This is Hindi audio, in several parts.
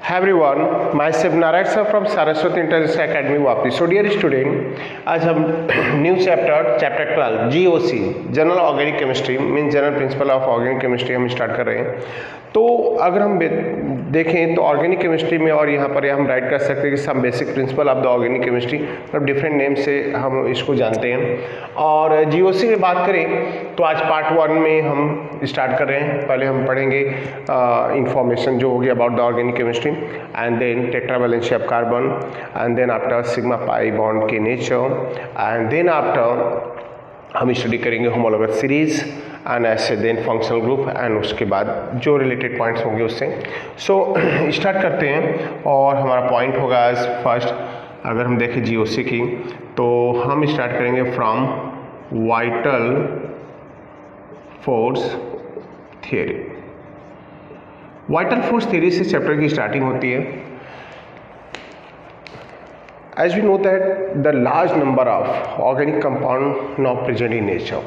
Hi everyone, myself Narayana sir from Saraswati Intelligence Academy Vapi. So dear student, आज हम new chapter 12 GOC general organic chemistry mean general principle of organic chemistry हम स्टार्ट कर रहे हैं. तो अगर हम देखें तो ऑर्गेनिक केमिस्ट्री में और यहाँ पर हम राइट कर सकते हैं कि some basic principle of the organic chemistry, मतलब डिफरेंट नेम से हम इसको जानते हैं. और GOC में बात करें तो आज पार्ट 1 में हम स्टार्ट कर रहे हैं. पहले हम पढ़ेंगे इंफॉर्मेशन जो होगी about the organic chemistry and then tetravalency of carbon, and then after sigma pi bond के nature, and then after हम स्टडी करेंगे होमोलॉगस सीरीज एंड ऐसे देन फंक्शनल ग्रुप एंड उसके बाद जो रिलेटेड पॉइंट्स होंगे उससे. सो स्टार्ट करते हैं और हमारा पॉइंट होगा एज फर्स्ट. अगर हम देखें GOC की तो हम स्टार्ट करेंगे from vital force theory. Vital force theory से चैप्टर की स्टार्टिंग होती है. As we know that the large number of organic compound now present in nature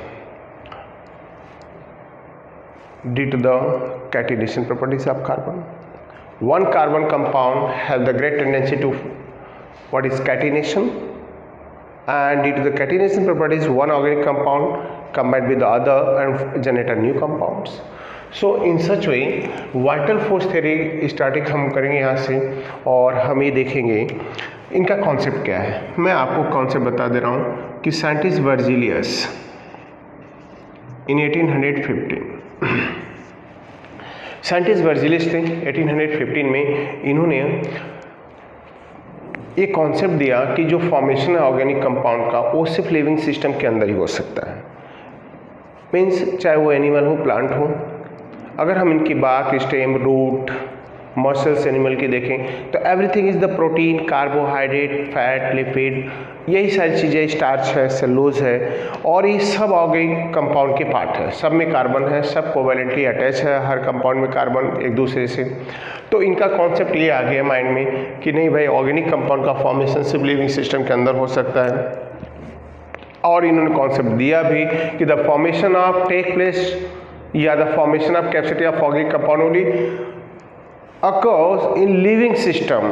due to the catenation properties of carbon. One carbon compound have the great tendency to what is catenation, and due to the catenation properties one organic compound combined with the other and generate a new compounds. So in such way vital force theory starting हम करेंगे यहाँ से और हम ये देखेंगे इनका कॉन्सेप्ट क्या है. मैं आपको कॉन्सेप्ट बता दे रहा हूँ कि साइंटिस्ट वर्जिलियस इन 1815 साइंटिस्ट वर्जिलियस थे 1815 में. इन्होंने ये कॉन्सेप्ट दिया कि जो फॉर्मेशन है ऑर्गेनिक कंपाउंड का वो सिर्फ लिविंग सिस्टम के अंदर ही हो सकता है. मीन्स चाहे वो एनिमल हो प्लांट हो. अगर हम इनकी बात स्टेम रूट मसल्स एनिमल की देखें तो everything is the protein carbohydrate fat lipid यही सारी चीज़ें, स्टार्च है सेलुलोज है और ये सब ऑर्गेनिक कंपाउंड के पार्ट है. सब में कार्बन है, सब कोवैलेंटली अटैच है, हर कंपाउंड में कार्बन एक दूसरे से. तो इनका कॉन्सेप्ट ये आ गया माइंड में कि नहीं भाई ऑर्गेनिक कंपाउंड का फॉर्मेशन सिर्फ लिविंग सिस्टम के अंदर हो सकता है. और इन्होंने कॉन्सेप्ट दिया भी कि the formation of take place या the formation of capacity of organic compound only occurs in living system.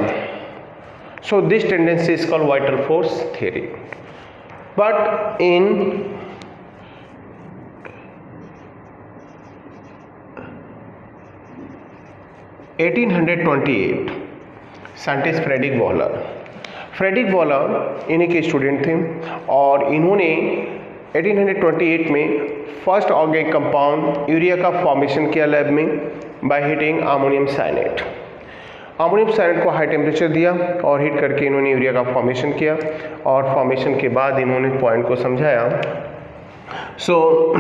So this tendency is called vital force theory. But in 1828 scientist Friedrich Wohler इन्हीं के स्टूडेंट थे और इन्होंने 1828 में फर्स्ट ऑर्गेनिक कंपाउंड यूरिया का फॉर्मेशन किया लैब में by heating ammonium cyanate. Ammonium cyanate को हाई टेम्परेचर दिया और हीट करके इन्होंने यूरिया का फॉर्मेशन किया और फॉर्मेशन के बाद इन्होंने पॉइंट को समझाया. So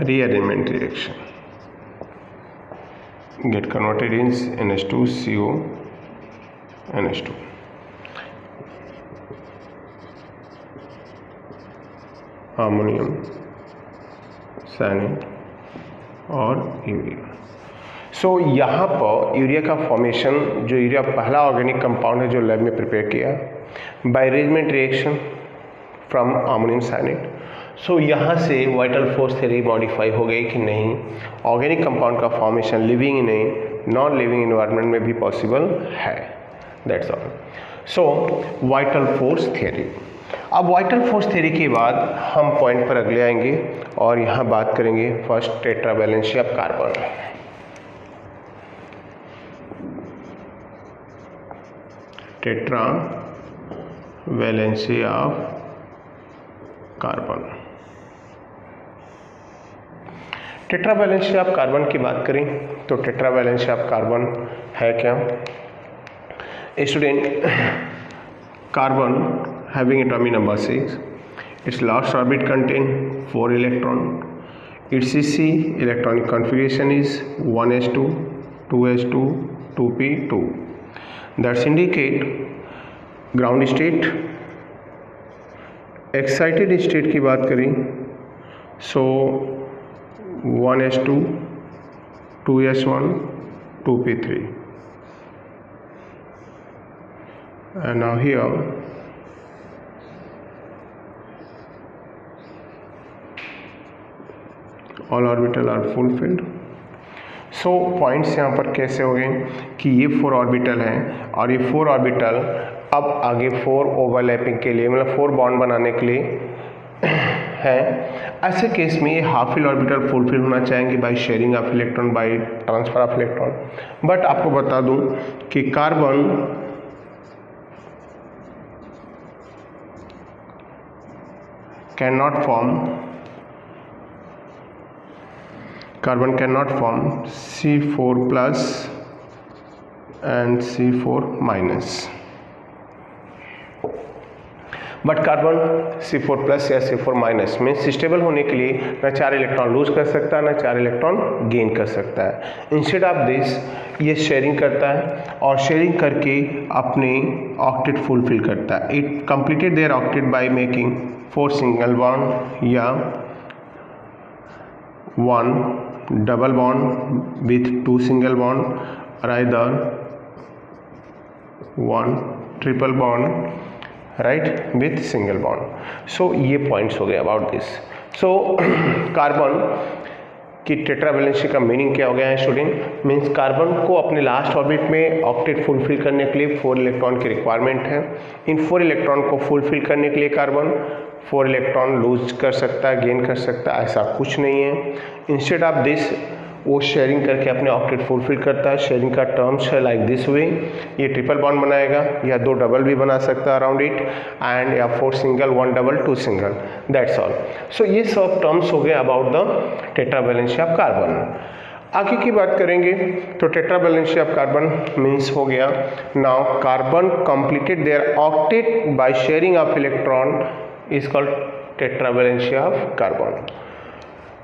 rearrangement reaction get converted in NH2CO NH2. Ammonium cyanate और यूरिया. सो यहाँ पर यूरिया का फॉर्मेशन जो यूरिया पहला ऑर्गेनिक कंपाउंड है जो लैब में प्रिपेयर किया by rearrangement reaction from ammonium cyanate. So यहाँ से वाइटल फोर्स थ्योरी मॉडिफाई हो गई कि नहीं ऑर्गेनिक कंपाउंड का फॉर्मेशन लिविंग नहीं नॉन लिविंग इन्वायरमेंट में भी पॉसिबल है. That's all. So vital force theory. अब वाइटल फोर्स थ्योरी के बाद हम पॉइंट पर अगले आएंगे और यहाँ बात करेंगे first tetravalency of carbon. Tetravalency of carbon. Tetravalency of carbon की बात करें तो टेट्रावैलेंसी ऑफ कार्बन है क्या. Student carbon having atomic number 6, it's last orbit contain 4 electron. It's CC electronic configuration is 1s2 2s2 2p2. That's indicate ground state. Excited state की बात करें सो 1s2 2s1 2p3 and now here all orbital are fulfilled. So points यहाँ पर कैसे हो गए कि ये 4 ऑर्बिटल हैं और ये 4 ऑर्बिटल अब आगे 4 ओवरलैपिंग के लिए, मतलब 4 बॉन्ड बनाने के लिए है। ऐसे केस में ये हाफ फिल ऑर्बिटल फुलफिल होना चाहेंगे by sharing of electron, by transfer of electron. But आपको बता दूं कि carbon cannot form C4 plus and C4 minus, but carbon C4 plus या C4 माइनस में स्टेबल होने के लिए ना 4 इलेक्ट्रॉन लूज कर सकता है ना 4 इलेक्ट्रॉन गेन कर सकता है। इंस्टेड ऑफ दिस ये शेयरिंग करता है और शेयरिंग करके अपने ऑक्टेट फुलफिल करता है। It completed their octet by making 4 single bond या 1 double bond with 2 single bond और either 1 triple bond right with single bond. So ये पॉइंट्स हो गए अबाउट दिस। सो कार्बन की टेट्रावैलेंसी का मीनिंग क्या हो गया है स्टूडेंट? मीन्स कार्बन को अपने लास्ट ऑर्बिट में ऑक्टेट फुलफिल करने के लिए 4 इलेक्ट्रॉन की रिक्वायरमेंट है। इन 4 इलेक्ट्रॉन को फुलफिल करने के लिए कार्बन 4 इलेक्ट्रॉन लूज कर सकता है, गेन कर सकता है, ऐसा कुछ नहीं है। इंस्टेड ऑफ दिस वो शेयरिंग करके अपने ऑक्टेट फुलफिल करता है। शेयरिंग का टर्म्स है लाइक दिस वे, ये ट्रिपल बॉन्ड बनाएगा या 2 डबल भी बना सकता है अराउंड इट, एंड या 4 single 1 double 2 single, that's all. So ये सब टर्म्स हो गए about the tetravalency of carbon. आगे की बात करेंगे तो टेट्रावैलेंसी ऑफ कार्बन मीन्स हो गया now carbon completed their octet by sharing of electron is called tetravalency of carbon.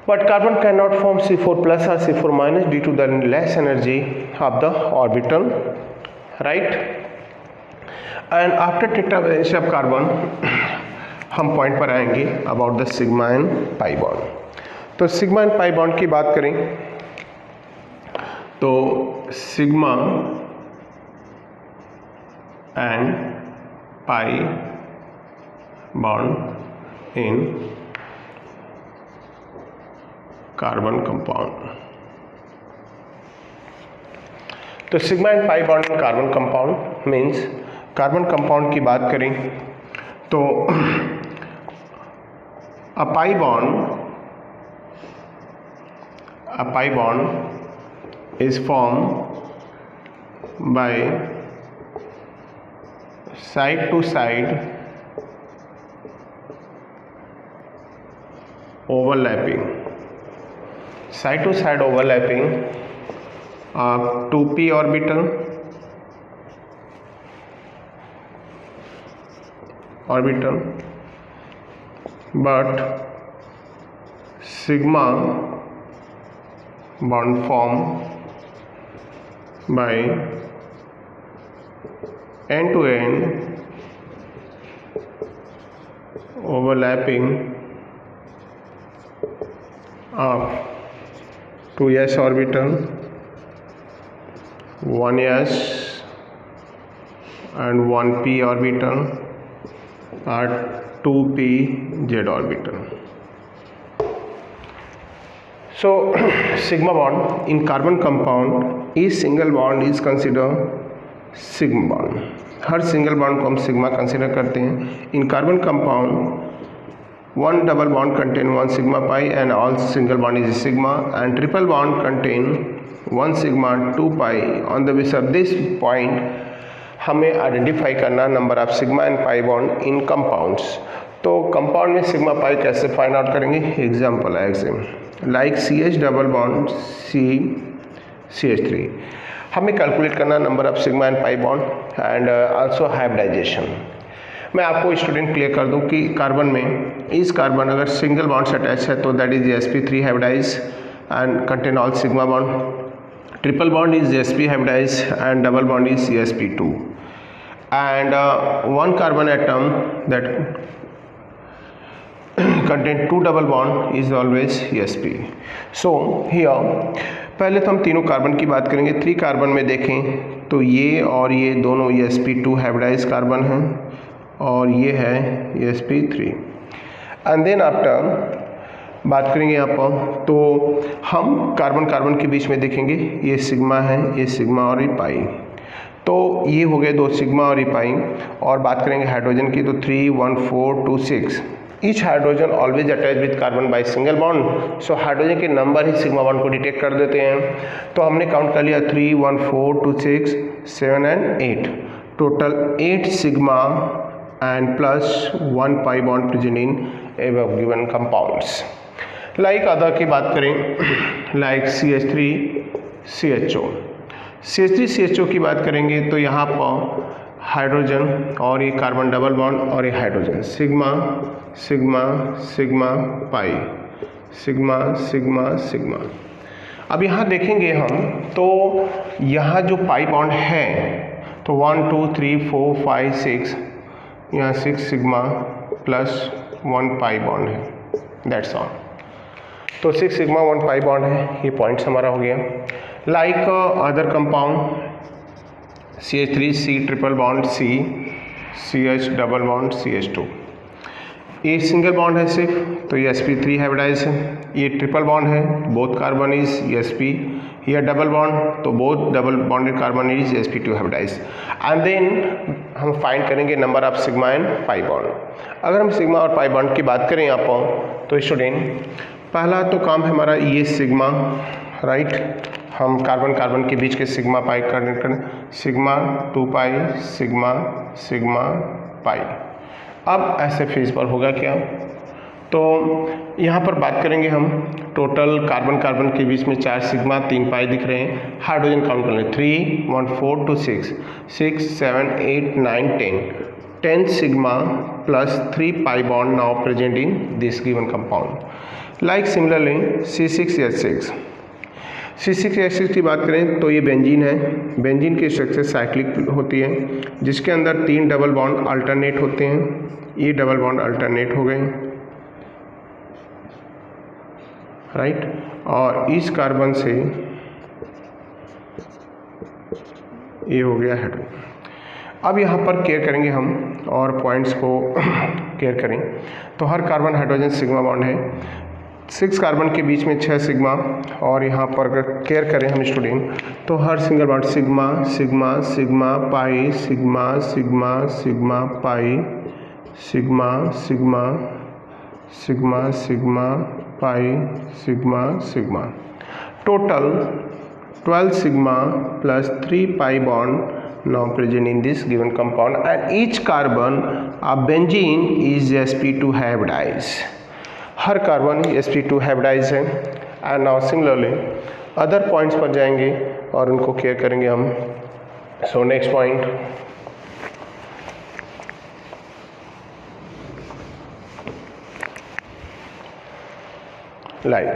But carbon cannot form C4 plus or C4 minus due to the less energy of the orbital, right? And after tetravalence of carbon, हम पॉइंट पर आएंगे about the sigma and pi bond. तो सिग्मा एंड पाई बॉन्ड की बात करें तो sigma and pi bond in carbon compound. तो sigma and pi bond in carbon compound means carbon compound की बात करें तो a pi bond is form by side to side overlapping, side to side overlapping of 2p orbital but sigma bond form by end to end overlapping of 2s orbital, 1s and 1p orbital or 2p z orbital. So sigma bond in carbon compound, each single bond is considered sigma bond. हर सिंगल बॉन्ड को हम सिग्मा कंसिडर करते हैं। In carbon compound one double bond contain 1 sigma pi and all single bond is sigma, and triple bond contain 1 sigma 2 pi. On the basis of this point हमें आइडेंटिफाई करना number of sigma and pi bond in compounds. तो कंपाउंड में सिग्मा पाई कैसे फाइंड आउट करेंगे? एग्जाम्पल है like CH double bond CH3 हमें कैलकुलेट करना number of sigma and pi bond and also hybridization. मैं आपको स्टूडेंट क्लियर कर दूं कि कार्बन में इस कार्बन अगर सिंगल बॉन्ड से अटैच है तो that is sp3 hybridize and contain all sigma bond. Triple bond is sp hybridize and double bond is sp2 and one carbon atom that contain 2 double bond is always sp. So here पहले तो हम तीनों कार्बन की बात करेंगे। 3 कार्बन में देखें तो ये और ये दोनों sp2 हाइब्रिडाइज कार्बन हैं और ये है sp3। एंड देन आफ्टर बात करेंगे यहाँ पर, तो हम कार्बन कार्बन के बीच में देखेंगे, ये सिग्मा है, ये सिग्मा और ये पाई, तो ये हो गए 2 सिग्मा और ये पाई। और बात करेंगे हाइड्रोजन की, तो 3 1 4 2 6। Each hydrogen always attach with carbon by single bond. So hydrogen के नंबर ही सिग्मा बॉन्ड को डिटेक्ट कर देते हैं। तो हमने काउंट कर लिया 3 1 4 2 6 7 and 8, total 8 sigma and plus 1 pi bond present in above given compounds। Like other की बात करें, like CH3 CHO। CH3 CHO की बात करेंगे तो यहाँ पर हाइड्रोजन और ये कार्बन डबल बॉन्ड और ये hydrogen, sigma sigma sigma pi, sigma sigma sigma. अब यहाँ देखेंगे हम, तो यहाँ जो पाई बॉन्ड है तो 1 2 3 4 5 6, यहाँ 6 सिग्मा प्लस 1 पाई बॉन्ड है, दैट्स ऑल। तो 6 सिग्मा 1 पाई बॉन्ड है, ये पॉइंट्स हमारा हो गया। Like other compound CH3 triple bond C, CH double bond CH2, ये सिंगल बॉन्ड है सिर्फ, तो ये sp3 हाइब्रिडाइज है। ये ट्रिपल बॉन्ड है, बोथ कार्बन इज sp। ये डबल बॉन्ड, तो both double bonded carbon is sp2 hybridize. And then हम फाइंड करेंगे number of sigma and pi bond. अगर हम सिग्मा और पाई बॉन्ड की बात करें यहाँ पर, तो स्टूडेंट पहला तो काम है हमारा ये सिग्मा, राइट, हम कार्बन कार्बन के बीच के सिग्मा पाई करें, सिग्मा 2 पाई सिग्मा सिग्मा पाई। अब ऐसे फेज पर होगा क्या, तो यहाँ पर बात करेंगे हम, टोटल कार्बन कार्बन के बीच में 4 सिग्मा 3 पाई दिख रहे हैं। हाइड्रोजन काउंट कर लें, 3 1 4 2 6 6 7 8 9 10 sigma plus 3 pi bond now present in this given compound. Like similarly C6H6, C6H6 की बात करें तो ये बेंजीन है। बेंजीन की स्ट्रक्चर साइक्लिक होती है, जिसके अंदर 3 डबल बॉन्ड अल्टरनेट होते हैं। ये डबल बॉन्ड अल्टरनेट हो गए, राइट, और इस कार्बन से ये हो गया हाइड्रोजन। अब यहाँ पर केयर करेंगे हम और पॉइंट्स को केयर करें, तो हर कार्बन हाइड्रोजन सिग्मा बॉन्ड है। 6 कार्बन के बीच में 6 सिग्मा, और यहाँ पर अगर केयर करें हम स्टूडेंट, तो हर single bond sigma sigma sigma pi sigma sigma sigma pi sigma sigma sigma sigma pi sigma sigma, total 12 sigma plus 3 pi bond now present in this given compound, and each carbon of benzene is sp2 hybridized। Her carbon sp2 hybridized है। And now similarly other points पर जाएंगे और उनको केयर करेंगे हम। सो नेक्स्ट पॉइंट, लाइक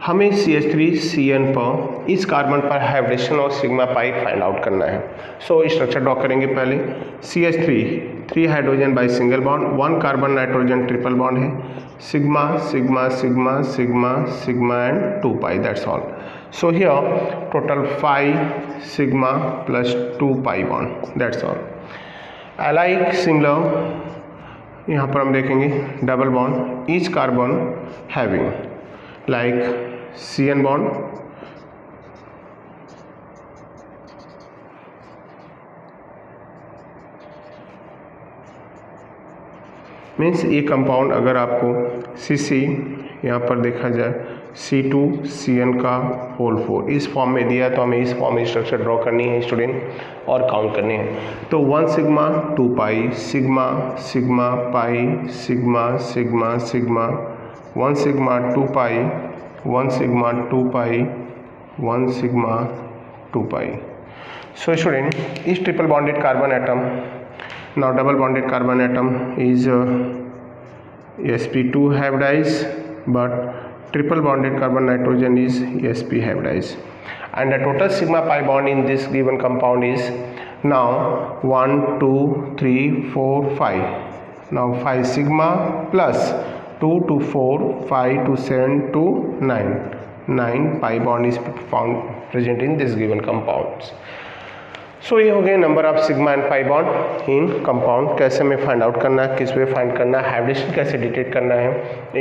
हमें CH3CN पर इस कार्बन पर हाइब्रिडेशन और सिग्मा पाई फाइंड आउट करना है। सो स्ट्रक्चर ड्रॉ करेंगे पहले। CH3 3 hydrogen by single bond, 1 carbon nitrogen triple bond है, sigma sigma sigma sigma sigma and 2 pi, that's all. So here total 5 sigma plus 2 pi bond, that's all. Like similar यहाँ पर हम देखेंगे double bond, each carbon having like CN bond, means ये कंपाउंड अगर आपको CC यहाँ पर देखा जाए C2CN का होल 4 इस फॉर्म में दिया, तो हमें इस फॉर्म में स्ट्रक्चर ड्रॉ करनी है स्टूडेंट और काउंट करने हैं। तो 1 सिग्मा 2 पाई sigma sigma pi sigma sigma sigma, 1 sigma 2 पाई 1 सिग्मा 2 पाई 1 सिग्मा 2 पाई। सो स्टूडेंट इस triple bonded carbon atom, now double bonded carbon atom is sp2 hybridized, but triple bonded carbon nitrogen is sp hybridized, and the total sigma pi bond in this given compound is now 1 2 3 4 5, now 5 sigma plus 2 to 4 5 to 7 to 9, 9 pi bond is found present in this given compounds. सो ये हो गए number of sigma and pi bond in compound. कैसे हमें फाइंड आउट करना है, किस वे फाइंड करना है, हाइब्रिडेशन कैसे डिटेक्ट करना है,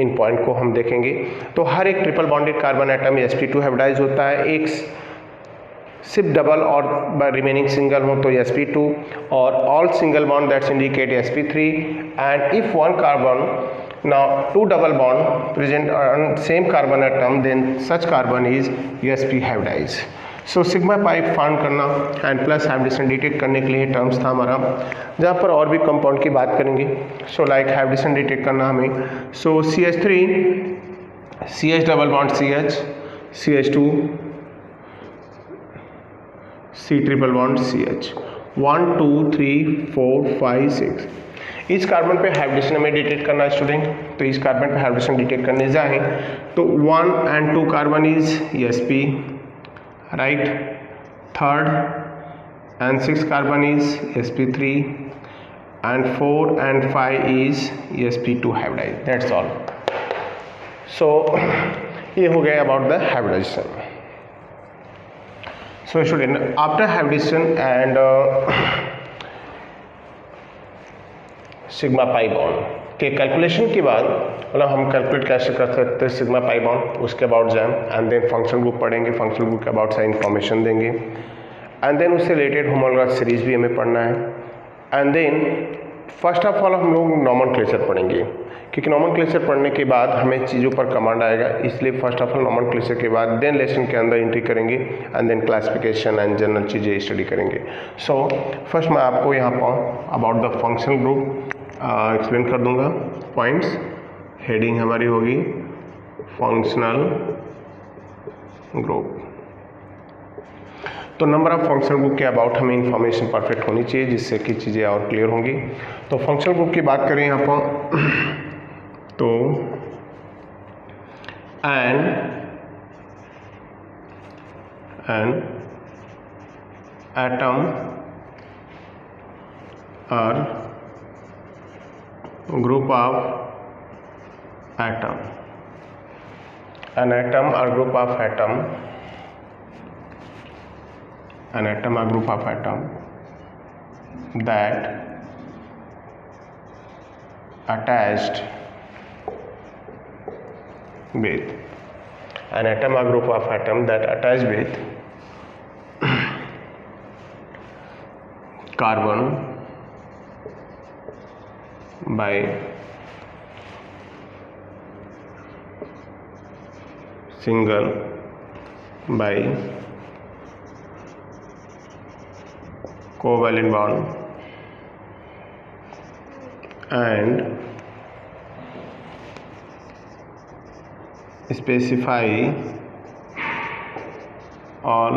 इन पॉइंट को हम देखेंगे। तो हर एक triple bonded carbon atom sp2 hybridize होता है, एक सिर्फ डबल और रिमेनिंग सिंगल हो तो sp2, और all single bond that's indicate sp3, and if one carbon now two double bond present on same carbon atom then such carbon is sp hybridized. So sigma pi found करना एंड प्लस हाइब्रिडेशन डिटेक्ट करने के लिए टर्म्स था हमारा, जहाँ पर और भी कंपाउंड की बात करेंगे। सो लाइक हाइब्रिडेशन डिटेक्ट करना हमें, सो CH3 CH double bond CH, CH2 C triple bond CH, 1 2 3 4 5 6। इस कार्बन पे हाइब्रिडेशन हमें डिटेक्ट करना है स्टूडेंट। तो इस कार्बन पे हाइब्रिडेशन डिटेक्ट करने जाएं तो 1 and 2 carbon is sp, right, third and 6 carbon is sp3, and 4 and 5 is sp2 hybridized. That's all. So ये हो गया about the hybridization. So student, after hybridization and sigma pi bond के कैलकुलेशन के बाद, मतलब हम कैलकुलेट कैसे कर सकते हैं सिग्मा पाई बॉन्ड, उसके अबाउट जाएं एंड देन फंक्शनल ग्रुप पढ़ेंगे, फंक्शनल ग्रुप के अबाउट सारी इन्फॉर्मेशन देंगे, एंड देन उससे रिलेटेड होमोलॉगस सीरीज भी हमें पढ़ना है, and then first of all हम लोग नॉमेनक्लेचर पढ़ेंगे, क्योंकि नॉमेनक्लेचर पढ़ने के बाद हमें चीज़ों पर कमांड आएगा, इसलिए फर्स्ट ऑफ ऑल नॉमेनक्लेचर के बाद देन लेसन के अंदर एंट्री करेंगे and then classification and general चीज़ें स्टडी करेंगे। सो फर्स्ट मैं आपको यहाँ पर about the functional group explain कर दूंगा पॉइंट्स। हेडिंग हमारी होगी फंक्शनल ग्रुप। तो नंबर ऑफ फंक्शनल ग्रुप के अबाउट हमें इंफॉर्मेशन परफेक्ट होनी चाहिए, जिससे कि चीज़ें और क्लियर होंगी। तो फंक्शनल ग्रुप की बात करें यहाँ पर तो एन एटम और group of atom, an atom or group of atom, an atom or group of atom that attached with, an atom or group of atom that attached with carbon by single by covalent bond and specify all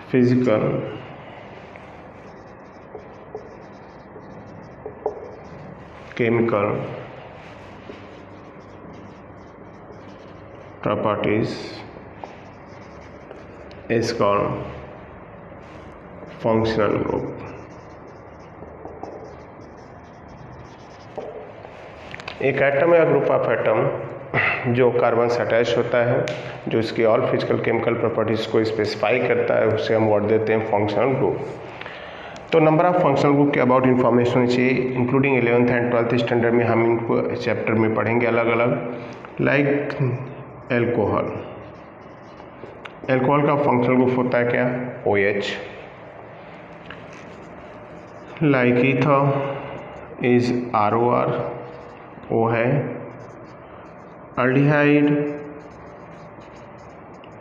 physical chemical properties is called functional group। एक एटम या ग्रुप ऑफ एटम जो कार्बन से अटैच होता है, जो इसकी ऑल फिजिकल केमिकल प्रॉपर्टीज़ को स्पेसिफाई करता है, उसे हम वर्ड देते हैं फंक्शनल ग्रुप। तो नंबर ऑफ फंक्शनल ग्रुप के अबाउट इन्फॉर्मेशन होनी चाहिए, including 11th and 12th standard में हम इनको चैप्टर में पढ़ेंगे अलग अलग। लाइक एल्कोहल, एल्कोहल का फंक्शनल ग्रुप होता है क्या, OH। Like ether is ROR, O है। Aldehyde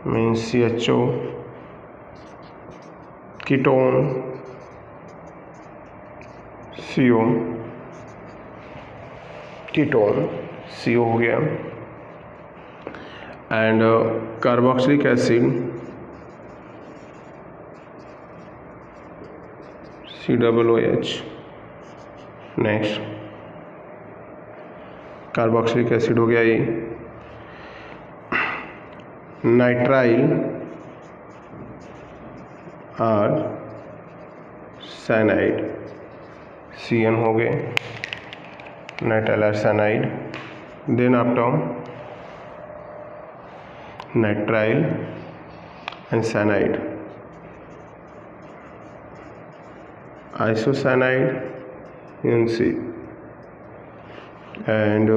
means CHO। Ketone CO, ketone CO हो गया। And carboxylic acid COOH। Next carboxylic acid हो गया ये। नाइट्राइल और साइनाइड CN हो गए, नाइट्राइल और cyanide. Then after nitrile and cyanide, isocyanide NC, and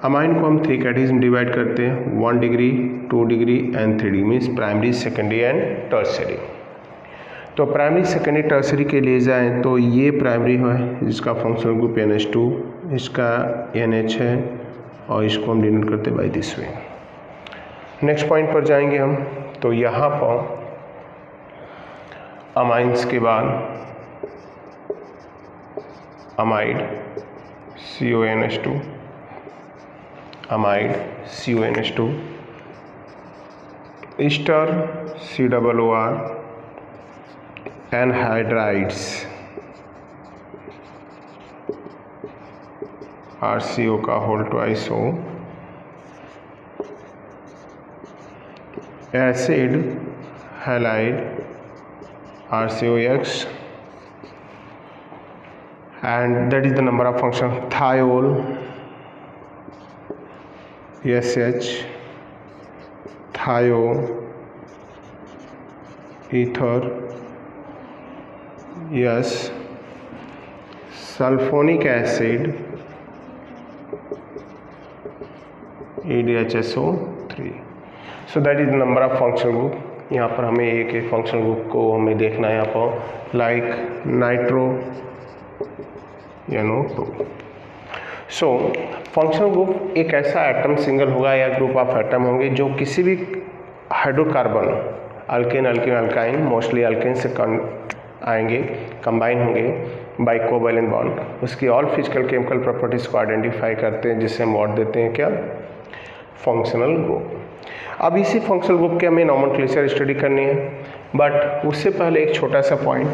amine को हम 3 कैटेगरीज में डिवाइड करते हैं, 1 degree, 2 degree and 3 degree, means primary, secondary and tertiary. तो प्राइमरी, सेकेंडरी, टर्सरी के लिए जाएं तो ये प्राइमरी है जिसका फंक्शनल ग्रुप NH2, इसका NH है और इसको हम डिनोट करते by this way. Next point पर जाएंगे हम, तो यहाँ पर अमाइंस के बाद amide CONH2, amide CONH2, ester COOR, anhydrides RCO का whole twice O, acid halide RCOX, and that is the number of function, thiol SH, thio ether yes, sulphonic acid EDHSO3। So that is the number of functional group. यहाँ पर हमें एक एक फंक्शनल ग्रुप को हमें देखना है यहाँ पर, like nitro NO2। So functional group एक ऐसा एटम सिंगल होगा या ग्रुप ऑफ एटम होंगे जो किसी भी hydrocarbon, alkane, alkene, alkyne, mostly alkane से आएंगे, कंबाइन होंगे बाय कोवैलेंट बॉन्ड, उसकी ऑल फिजिकल केमिकल प्रॉपर्टीज़ को आइडेंटिफाई करते हैं, जिससे हम वर्ड देते हैं क्या, फंक्शनल ग्रुप। अब इसी फंक्शनल ग्रुप के हमें नॉमेनक्लेचर स्टडी करनी है, बट उससे पहले एक छोटा सा पॉइंट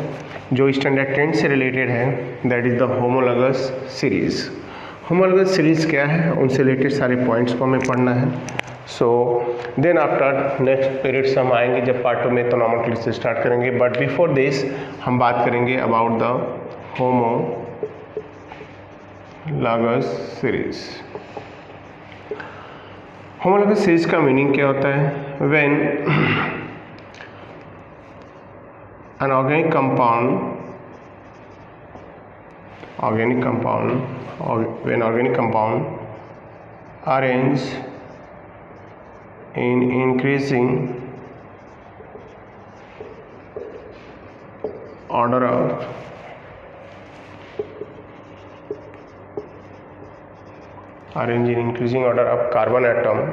जो स्टैंडर्ड 10 से रिलेटेड है, that is the homologous series. Homologous series क्या है, उनसे रिलेटेड सारे पॉइंट्स को हमें पढ़ना है। So then after next period से हम आएंगे जब पार्ट 2 में तो नॉमेनक्लेचर स्टार्ट करेंगे, बट बिफोर दिस हम बात करेंगे about the homologous series. Homologous series का मीनिंग क्या होता है, when an organic compound arrange in increasing order of carbon atom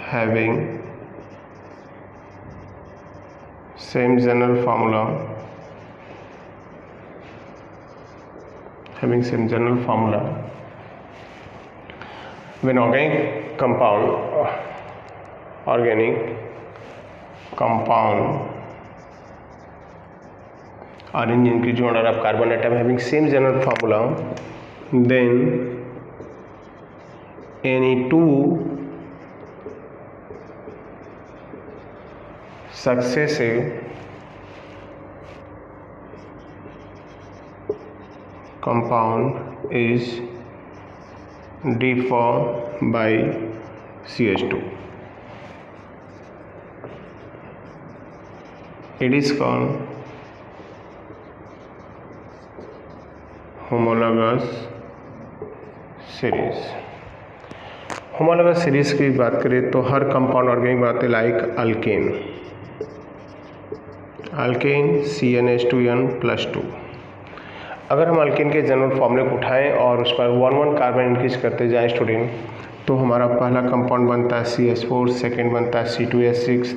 having same general formula, when organic compound are in increasing order of carbon atom having same general formula, then any two successive compound is deformed by CH2. It is called homologous series। Homologous series की बात करें तो हर कंपाउंड ऑर्गेनिक बनाते हैं, लाइक अल्केन CnH2n+2। अगर हम अल्केन के जनरल फॉर्मूले को उठाएं और उस पर 1 कार्बन इंक्रीज करते जाएं स्टूडेंट, तो हमारा पहला कंपाउंड बनता है CH4, सेकेंड बनता है C2H6,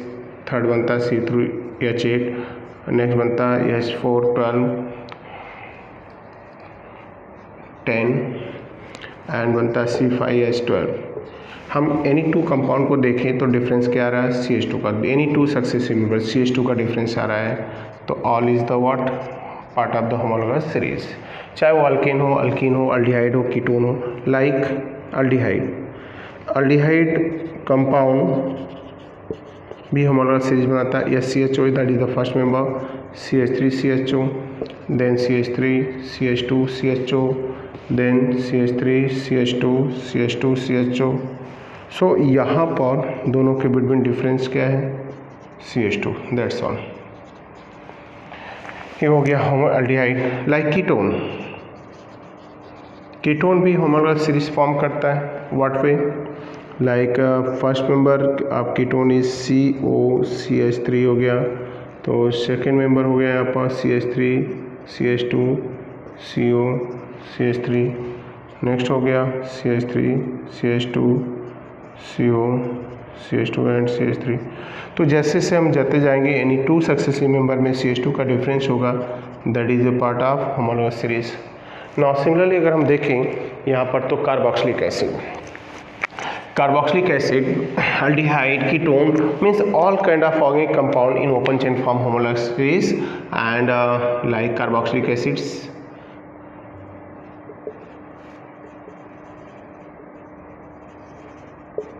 थर्ड बनता है C3H8, नेक्स्ट बनता है H412 10 एंड बनता है C5H12। हम एनी टू कंपाउंड को देखें तो डिफरेंस क्या आ रहा है, CH2 का, any two successive member CH2 का डिफरेंस आ रहा है, तो all is the what, part of the homologous series. चाहे वो अल्केन हो, अल्कीन हो, अल्डिहाइड हो, कीटोन हो, लाइक अल्डिहाइड कंपाउंड भी होमोलॉगस सीरीज बनाता है। CHO that is the first member, CH3CHO, then CH3 CH2 CHO, then CH3 CH2 CH2 CHO। सो यहाँ पर दोनों के बिटवीन डिफरेंस क्या है, CH2, दैट्स ऑल। ये हो गया होमोल्डिहाइड। लाइक कीटोन, कीटोन भी होमोलॉगस सीरीज फॉर्म करता है। What way? Like first member आप कीटोन इज COCH3 हो गया, तो सेकेंड मेंबर हो गया यहाँ पर CH3 CH2 COCH3, नेक्स्ट हो गया CH3 CH2 COCH2 and CH3। तो जैसे से हम जाते जाएंगे एनी टू सक्सेसिव मेंबर में CH2 का डिफरेंस होगा, that is a part of homologous series. Now similarly अगर हम देखें यहाँ पर तो carboxylic acid, carboxylic acid, aldehyde, ketone means all kind of organic compound in open chain form homologous series, and like carboxylic acids,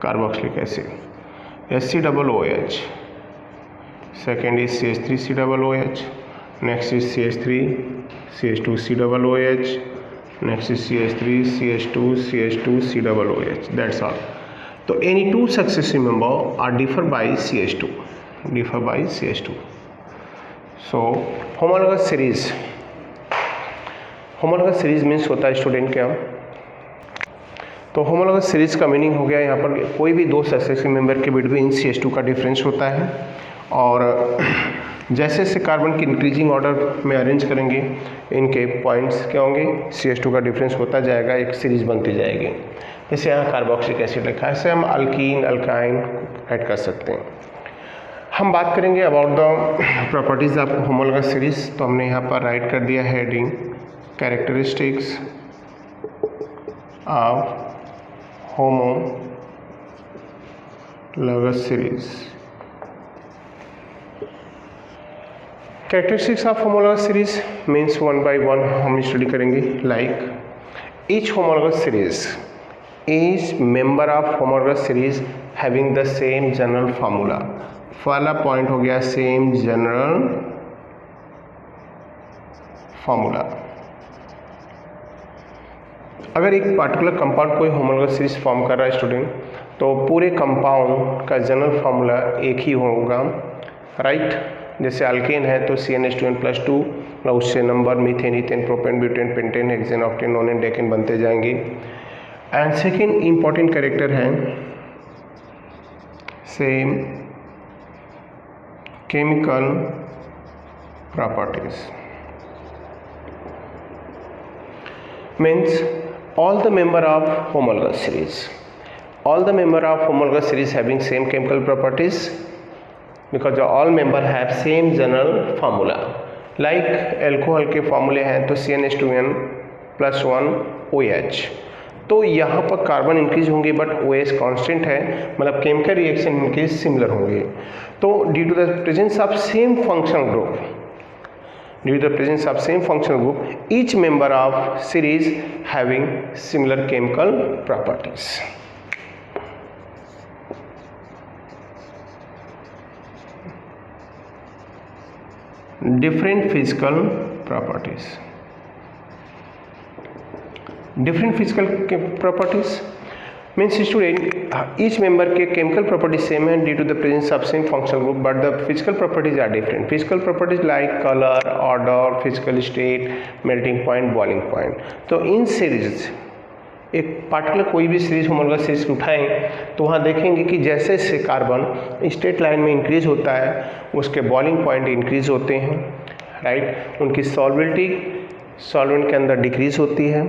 carboxylic acid HCOOH, second is CH3COOH, next is CH3 CH2COOH, next is CH3 CH2 COOH, that's all। तो any two successive member are differ by CH2, so homologous series means होता है स्टूडेंट क्या? तो होमोलॉगस सीरीज का मीनिंग हो गया यहाँ पर कोई भी दो सक्सेसिव मेंबर के बिटवीन CH2 का डिफरेंस होता है, और जैसे से कार्बन की इंक्रीजिंग ऑर्डर में अरेंज करेंगे इनके पॉइंट्स क्या होंगे, CH2 का डिफरेंस होता जाएगा, एक सीरीज बनती जाएगी। जैसे यहाँ कार्बोक्सिलिक एसिड लिखा है, ऐसे हम अल्कीन अल्काइन ऐड कर सकते हैं। हम बात करेंगे about the properties of homologous series, तो हमने यहाँ पर राइट कर दिया heading characteristics of homologous series. Characteristics of homologous series means one by one हम स्टडी करेंगे। Like each homologous series, each member of homologous series having the same general formula। पहला पॉइंट हो गया सेम जनरल फार्मूला। अगर एक पार्टिकुलर कंपाउंड कोई होमोलॉगस सीरीज फॉर्म कर रहा है स्टूडेंट, तो पूरे कंपाउंड का जनरल फार्मूला एक ही होगा, राइट। जैसे अल्केन है तो CnH2n+2, उससे number methane ethane propane butane pentane hexane octane नोनेन decane बनते जाएंगे। एंड सेकेंड इम्पॉर्टेंट कैरेक्टर है same chemical properties, means all the member of homologous series having same chemical properties, because all member have same general formula। like alcohol के फॉर्मूले हैं तो CnH2n+1OH, तो यहाँ पर कार्बन इंक्रीज होंगे बट OH कांस्टेंट है, मतलब केमिकल रिएक्शन इनके सिमिलर होंगे। तो due to the presence of same functional group, each member of series having similar chemical properties। different physical properties means student each member के chemical properties same है due to the presence of same functional group, but the physical properties are different। physical properties like color, order, physical state, melting point, boiling point। तो इन सीरीज एक पार्टिकुलर कोई भी सीरीज होमोलॉगस सीरीज उठाएं तो वहाँ देखेंगे कि जैसे से कार्बन स्ट्रेट लाइन में इंक्रीज होता है उसके बॉइलिंग पॉइंट इंक्रीज होते हैं, राइट। उनकी सॉल्बिलिटी सॉल्वेंट के अंदर डिक्रीज होती है।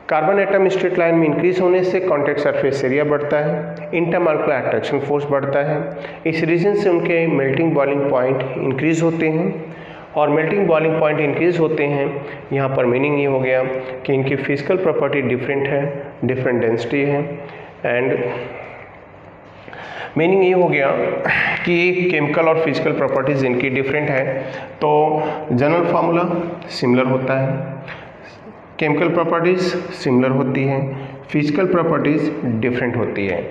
कार्बन एटम स्ट्रेट लाइन में इंक्रीज होने से कॉन्टैक्ट सरफेस एरिया बढ़ता है, इंटरमॉलिक्यूलर अट्रैक्शन फोर्स बढ़ता है। इस रीजन से उनके मेल्टिंग बॉइलिंग पॉइंट इंक्रीज होते हैं, और मेल्टिंग बॉइलिंग पॉइंट इंक्रीज होते हैं। यहाँ पर मीनिंग ये हो गया कि इनकी फिजिकल प्रॉपर्टी डिफरेंट है, डिफरेंट डेंसिटी है, एंड मीनिंग ये हो गया कि केमिकल और फिजिकल प्रॉपर्टीज इनकी डिफरेंट है, तो जनरल फार्मूला सिमिलर होता है, केमिकल प्रॉपर्टीज सिमिलर होती हैं, फिजिकल प्रॉपर्टीज डिफरेंट होती है,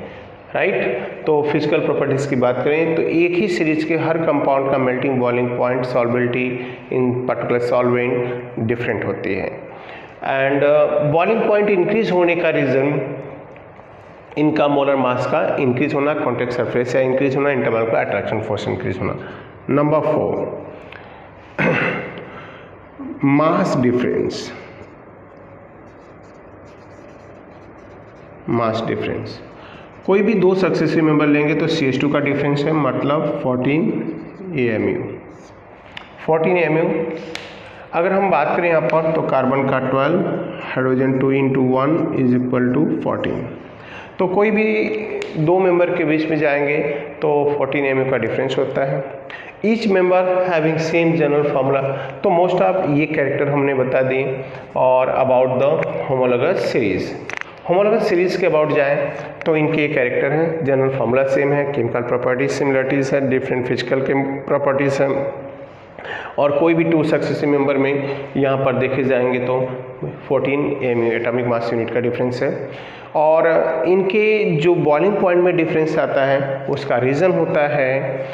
राइट। तो फिजिकल प्रॉपर्टीज़ की बात करें तो एक ही सीरीज के हर कंपाउंड का melting boiling point solubility in particular solvent different होती है। एंड बॉइलिंग पॉइंट इंक्रीज होने का रीज़न इनका मोलर मास का इंक्रीज होना, कॉन्टैक्ट सरफेस या इंक्रीज होना, इंटरनल का अट्रैक्शन फोर्स इंक्रीज होना। नंबर 4 मास डिफरेंस। मास डिफरेंस कोई भी दो सक्सेसिव मेंबर लेंगे तो CH2 का डिफरेंस है मतलब 14 AMU। 14 AMU अगर हम बात करें यहाँ पर तो कार्बन का 12, हाइड्रोजन 2 × 1 इज इक्वल टू 14। तो कोई भी दो मेंबर के बीच में जाएंगे तो 14 AMU का डिफरेंस होता है। Each member having same general formula. तो मोस्ट ऑफ ये कैरेक्टर हमने बता दी। और about the homologous series, homologous series के अबाउट जाएं तो इनके ये कैरेक्टर हैं, जनरल फार्मूला सेम है, केमिकल प्रॉपर्टीज सिमिलरिटीज़ है, डिफरेंट फिजिकल के प्रॉपर्टीज़ हैं। और कोई भी टू सक्सेसिव मेंबर में यहाँ पर देखे जाएंगे तो 14 AMU एटॉमिक मास यूनिट का डिफरेंस है। और इनके जो बॉइलिंग पॉइंट में डिफरेंस आता है उसका रीज़न होता है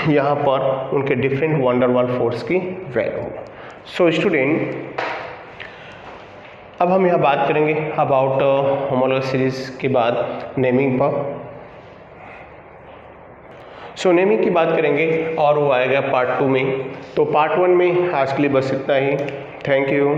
यहाँ पर उनके डिफरेंट वंडर वाल फोर्स की वैल्यू। सो स्टूडेंट अब हम यहाँ बात करेंगे अबाउट होमोलोगस सीरीज के बाद नेमिंग पर। सो नेमिंग की बात करेंगे और वो आएगा पार्ट 2 में। तो पार्ट 1 में आज के लिए बस इतना ही। Thank you.